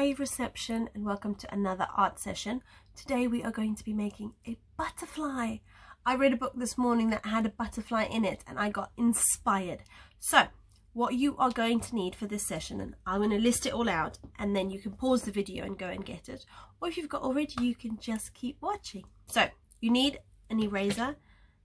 Wave Reception and welcome to another art session. Today we are going to be making a butterfly. I read a book this morning that had a butterfly in it and I got inspired. So what you are going to need for this session, and I'm going to list it all out and then you can pause the video and go and get it, or if you've got already you can just keep watching. So you need an eraser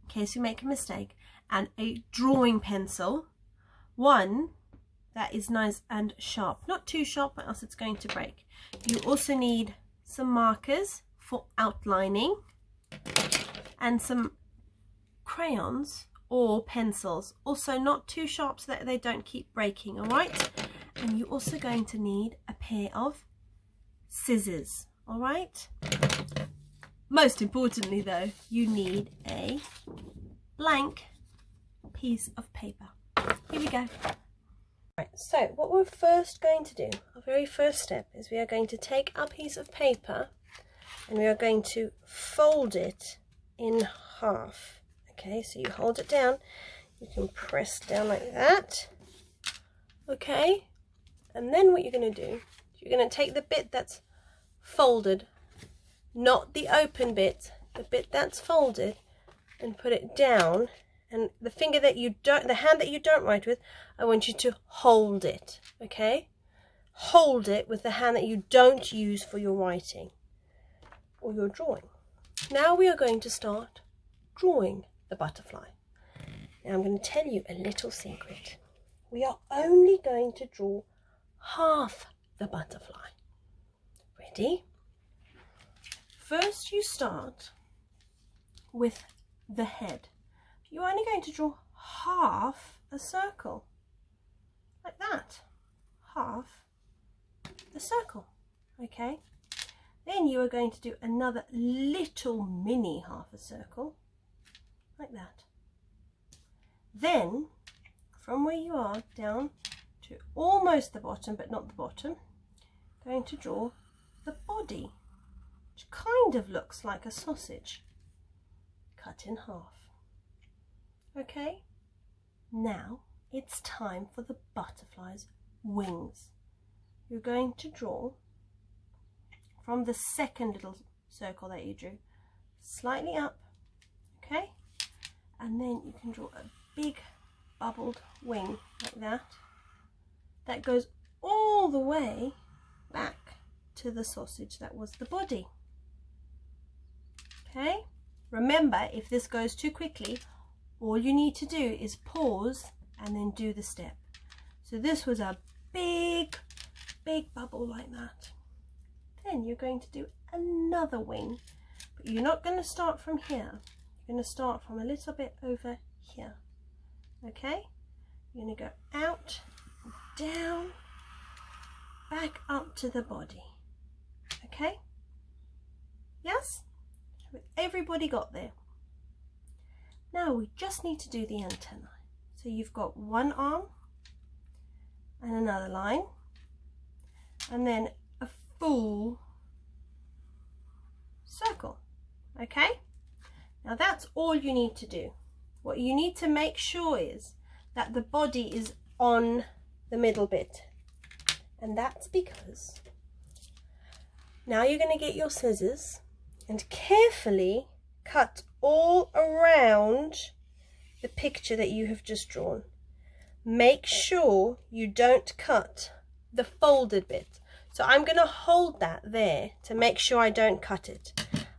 in case you make a mistake, and a drawing pencil, one that is nice and sharp, not too sharp or else it's going to break. You also need some markers for outlining and some crayons or pencils, also not too sharp so that they don't keep breaking. All right, and you're also going to need a pair of scissors. All right, most importantly though, you need a blank piece of paper. Here we go. Right, so what we're first going to do, our very first step, is we are going to take our piece of paper and we are going to fold it in half. Okay, so you hold it down, you can press down like that. Okay, and then what you're going to do, you're going to take the bit that's folded, not the open bit, the bit that's folded, and put it down. And the finger that you don't, the hand that you don't write with, I want you to hold it, okay? Hold it with the hand that you don't use for your writing or your drawing. Now we are going to start drawing the butterfly. Now I'm going to tell you a little secret. We are only going to draw half the butterfly. Ready? First you start with the head. You're only going to draw half a circle, like that, half a circle, okay? Then you are going to do another little mini half a circle, like that. Then, from where you are down to almost the bottom, but not the bottom, going to draw the body, which kind of looks like a sausage, cut in half. Okay, now it's time for the butterfly's wings. You're going to draw from the second little circle that you drew, slightly up, okay, and then you can draw a big bubbled wing like that, that goes all the way back to the sausage that was the body. Okay, remember, if this goes too quickly, all you need to do is pause and then do the step. So this was a big bubble like that. Then you're going to do another wing, but you're not going to start from here. You're going to start from a little bit over here. Okay? You're going to go out, down, back up to the body. Okay? Yes? Everybody got there? Now we just need to do the antennae. So you've got one arm and another line, and then a full circle. Okay? Now that's all you need to do. What you need to make sure is that the body is on the middle bit. And that's because now you're going to get your scissors and carefully cut all around the picture that you have just drawn. Make sure you don't cut the folded bit. So I'm going to hold that there to make sure I don't cut it.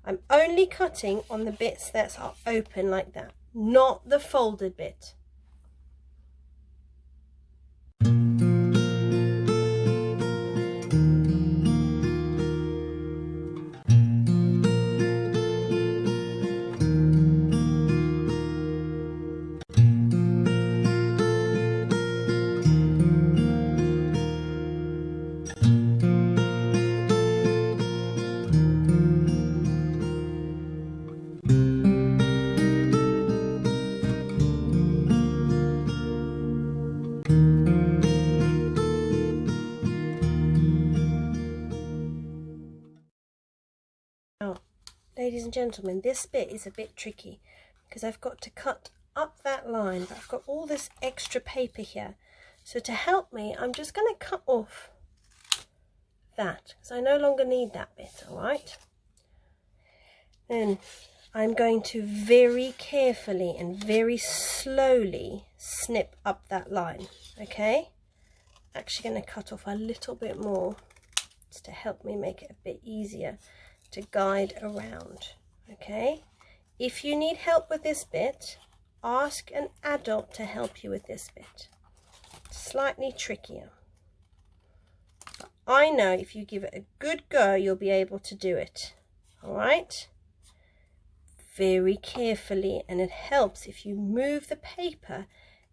I'm only cutting on the bits that are open like that, not the folded bit. Ladies and gentlemen, this bit is a bit tricky because I've got to cut up that line, but I've got all this extra paper here. So to help me, I'm just going to cut off that, because I no longer need that bit, all right? Then I'm going to very carefully and very slowly snip up that line, okay? Actually going to cut off a little bit more just to help me make it a bit easier to guide around, okay? If you need help with this bit, ask an adult to help you with this bit. Slightly trickier. But I know if you give it a good go, you'll be able to do it, all right? Very carefully, and it helps if you move the paper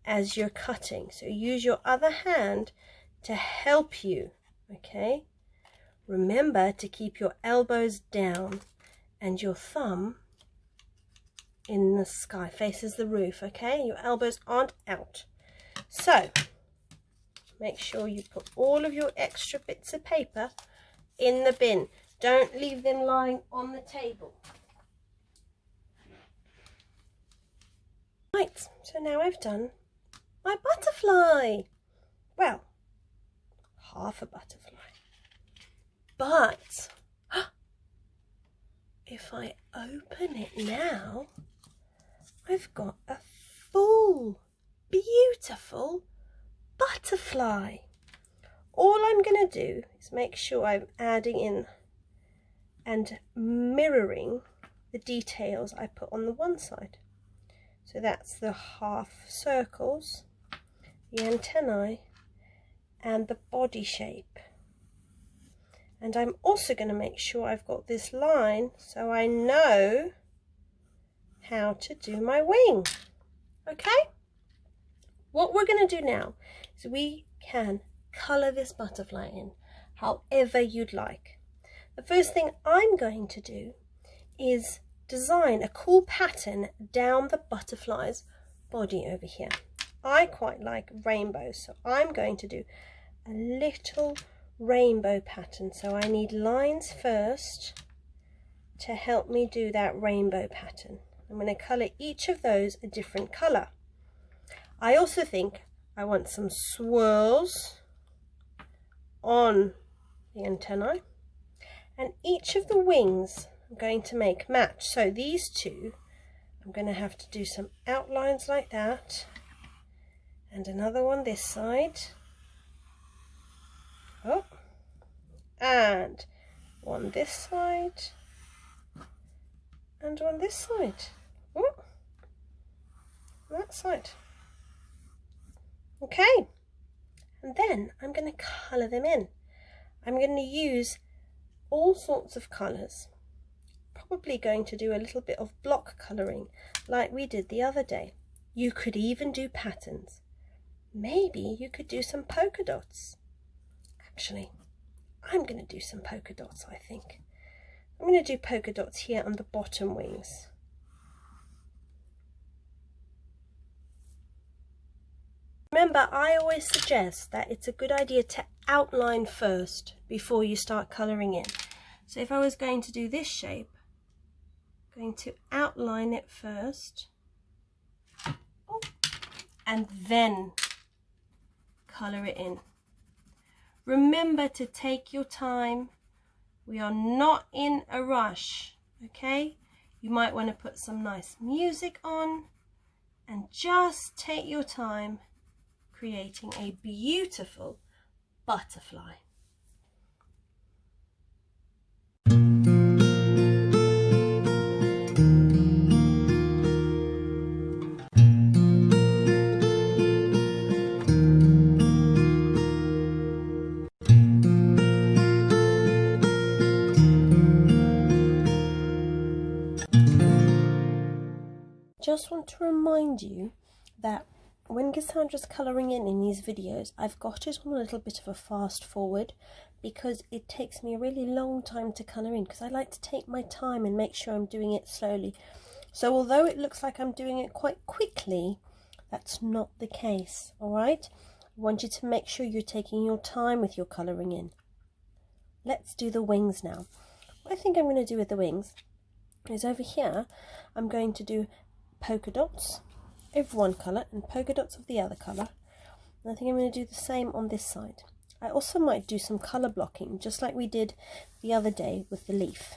as you're cutting. So use your other hand to help you, okay? Remember to keep your elbows down and your thumb in the sky, faces the roof, okay? Your elbows aren't out. So make sure you put all of your extra bits of paper in the bin. Don't leave them lying on the table. Right, so now I've done my butterfly. Well, half a butterfly. But if I open it now, I've got a full, beautiful butterfly. All I'm going to do is make sure I'm adding in and mirroring the details I put on the one side. So that's the half circles, the antennae, and the body shape. And I'm also going to make sure I've got this line so I know how to do my wing. Okay? What we're going to do now is we can colour this butterfly in however you'd like. The first thing I'm going to do is design a cool pattern down the butterfly's body over here. I quite like rainbows, so I'm going to do a little rainbow pattern. So I need lines first to help me do that rainbow pattern. I'm going to colour each of those a different colour. I also think I want some swirls on the antennae, and each of the wings I'm going to make match. So these two, I'm going to have to do some outlines like that, and another one this side. Oh, and one this side, and one this side. Oh, that side. Okay, and then I'm going to colour them in. I'm going to use all sorts of colours. Probably going to do a little bit of block colouring like we did the other day. You could even do patterns. Maybe you could do some polka dots. Actually, I'm going to do some polka dots, I think. I'm going to do polka dots here on the bottom wings. Remember, I always suggest that it's a good idea to outline first before you start colouring in. So if I was going to do this shape, I'm going to outline it first, and then colour it in. Remember to take your time. We are not in a rush, okay? You might want to put some nice music on and just take your time creating a beautiful butterfly. Just want to remind you that when Cassandra's colouring in these videos, I've got it on a little bit of a fast forward because it takes me a really long time to colour in, because I like to take my time and make sure I'm doing it slowly. So although it looks like I'm doing it quite quickly, that's not the case, alright? I want you to make sure you're taking your time with your colouring in. Let's do the wings now. What I think I'm going to do with the wings is over here, I'm going to do polka dots of one colour and polka dots of the other colour. And I think I'm going to do the same on this side. I also might do some colour blocking, just like we did the other day with the leaf.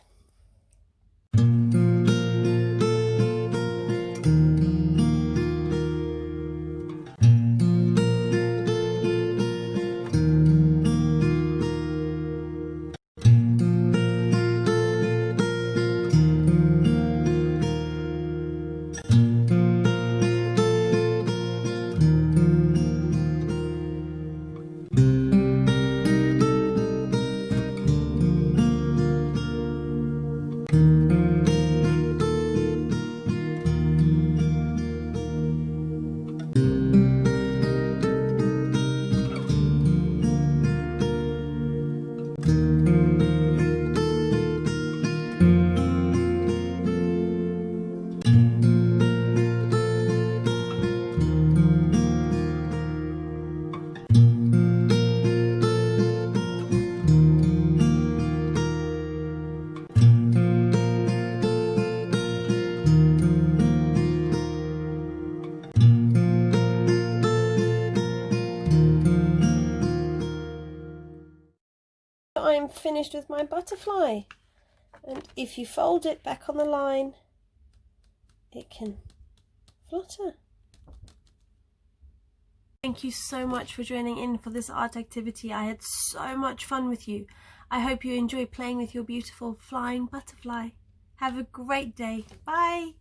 I'm finished with my butterfly, and if you fold it back on the line, it can flutter. Thank you so much for joining in for this art activity. I had so much fun with you. I hope you enjoy playing with your beautiful flying butterfly. Have a great day. Bye.